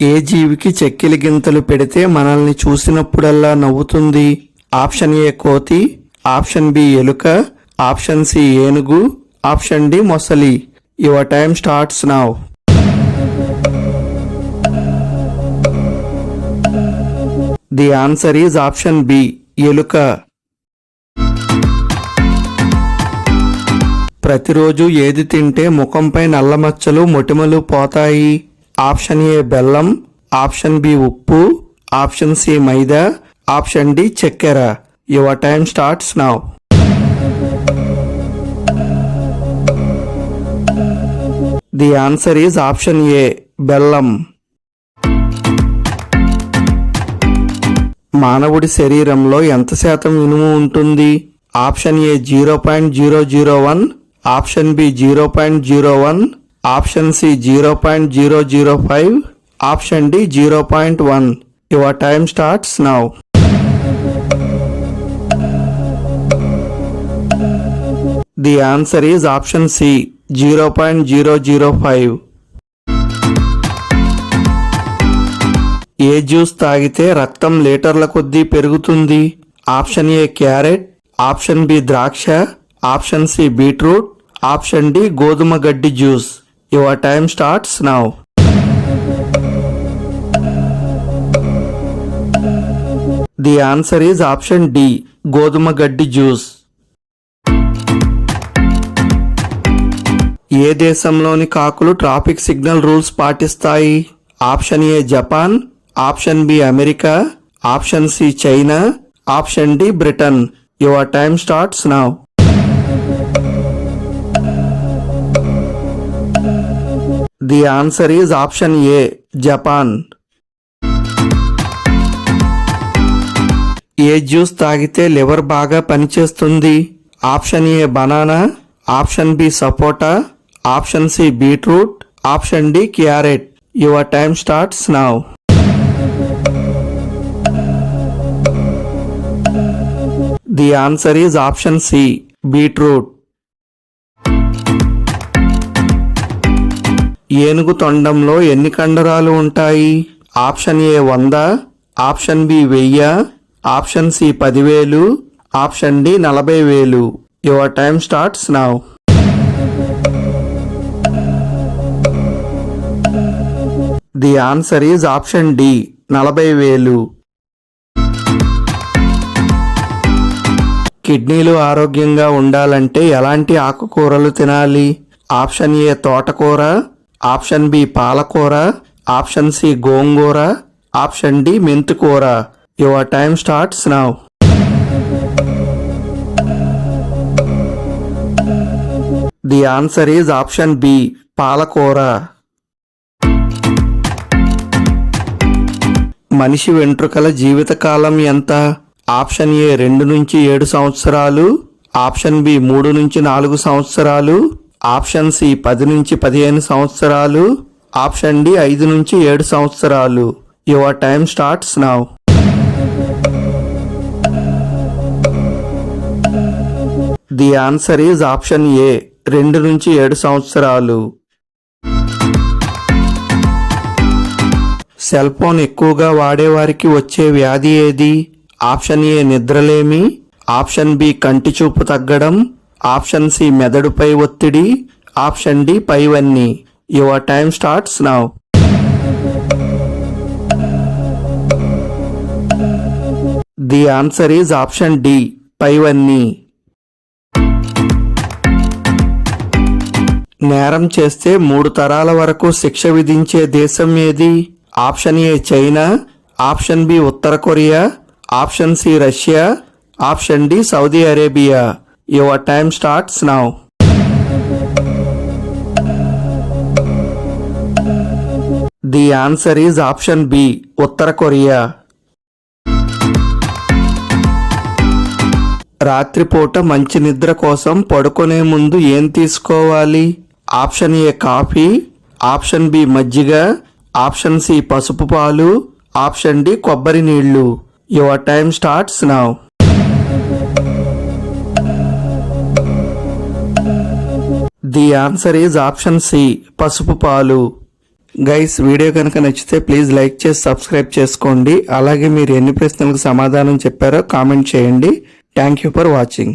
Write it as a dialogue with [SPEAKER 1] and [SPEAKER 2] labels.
[SPEAKER 1] ఏ జీవికి చెక్కిలి గింతలు పెడితే మనల్ని చూసినప్పుడల్లా నవ్వుతుంది? ఆప్షన్ ఏ కోతి, ఆప్షన్ బి ఎలుక, ఆప్షన్ సి ఏనుగు, ఆప్షన్ డి మొసలి. Your time starts now. The answer is option B ఎలుక. ప్రతిరోజు ఏది తింటే ముఖంపై నల్లమచ్చలు మొటిమలు పోతాయి? ఆప్షన్ ఏ బెల్లం, ఆప్షన్ బి ఉప్పు, ఆప్షన్ సి మైదా, ఆప్షన్ డి చక్కెర. Your time starts now. The answer is option A బెల్లం. మానవుడి శరీరంలో ఎంత శాతం ఇనుము ఉంటుంది? Option A 0.001, option B 0.01, option C 0.005, option D 0.1. Your time starts now. The answer is option C 0.005. ఏ జ్యూస్ తాగితే రక్తం లీటర్ల కొద్దీ పెరుగుతుంది? Option A carrot, option B ద్రాక్ష, option C beetroot, option D గోధుమ గడ్డి juice. Your time starts now. The answer is option D గోధుమ గడ్డి జ్యూస్. ఏ దేశంలోని కాకులు ట్రాఫిక్ సిగ్నల్ రూల్స్ పాటిస్తాయి? Option A Japan, option B America, option C China, option D Britain. Your time starts now. The answer is option A Japan. ఏ juice తాగితే liver బాగా పనిచేస్తుంది? Option A banana, option B sapota, option C beetroot, option D carrot. Your time starts now. The answer is option C beetroot. ఏనుగు తొండంలో ఎన్ని కండరాలు ఉంటాయి? Option A 100, option B 1000, option C 10,000, option D 40,000. Your time starts now. The answer is option D 40,000. కిడ్నీలు ఆరోగ్యంగా ఉండాలంటే ఎలాంటి ఆకుకూరలు తినాలి? ఆప్షన్ ఏ తోటకూర, ఆప్షన్ బి పాలకూర, ఆప్షన్ సి గోంగూర, ఆప్షన్ డి మెంతికూర. Your time starts now. The answer is option B పాలకూర. మనిషి వెంట్రుకల జీవితకాలం ఎంత? ఆప్షన్ ఏ 2 నుంచి 7 సంవత్సరాలు, ఆప్షన్ బి 3 నుంచి 4 సంవత్సరాలు, ఆప్షన్ సి 10 నుంచి 15 సంవత్సరాలు, ఆప్షన్ డి 5 నుంచి 7 సంవత్సరాలు. Your time starts now. The answer is option ఏ 2 నుంచి 7 సంవత్సరాలు. సెల్ ఫోన్ ఎక్కువగా వాడేవారికి వచ్చే వ్యాధి ఏది? ఆప్షన్ ఏ నిద్రలేమి, ఆప్షన్ బి కంటి చూపు తగ్గడం, ఆప్షన్ సి మెదడుపై ఒత్తిడి, ఆప్షన్ డి పైవన్నీ. Your time starts now. The answer is option D పైవన్నీ. నేరం చేస్తే 3 తరాల వరకు శిక్ష విధించే దేశం ఏది? Option A China, option B ఉత్తర Korea, option C Russia, option D Saudi Arabia. Your time starts now. The answer is option B ఉత్తర కొరియా. రాత్రిపూట మంచి నిద్ర కోసం పడుకునే ముందు ఏం తీసుకోవాలి? Option A coffee, option B మజ్జిగ, ఆప్షన్ సి పసుపు పాలు, ఆప్షన్ డి కొబ్బరి నీళ్లు. Your time starts now. The answer is option C పసుపు పాలు. గైస్ వీడియో కనుక నచ్చితే ప్లీజ్ లైక్ చేసి సబ్స్క్రైబ్ చేసుకోండి. అలాగే మీరు ఎన్ని ప్రశ్నలకు సమాధానం చెప్పారో కామెంట్ చేయండి. Thank you for watching.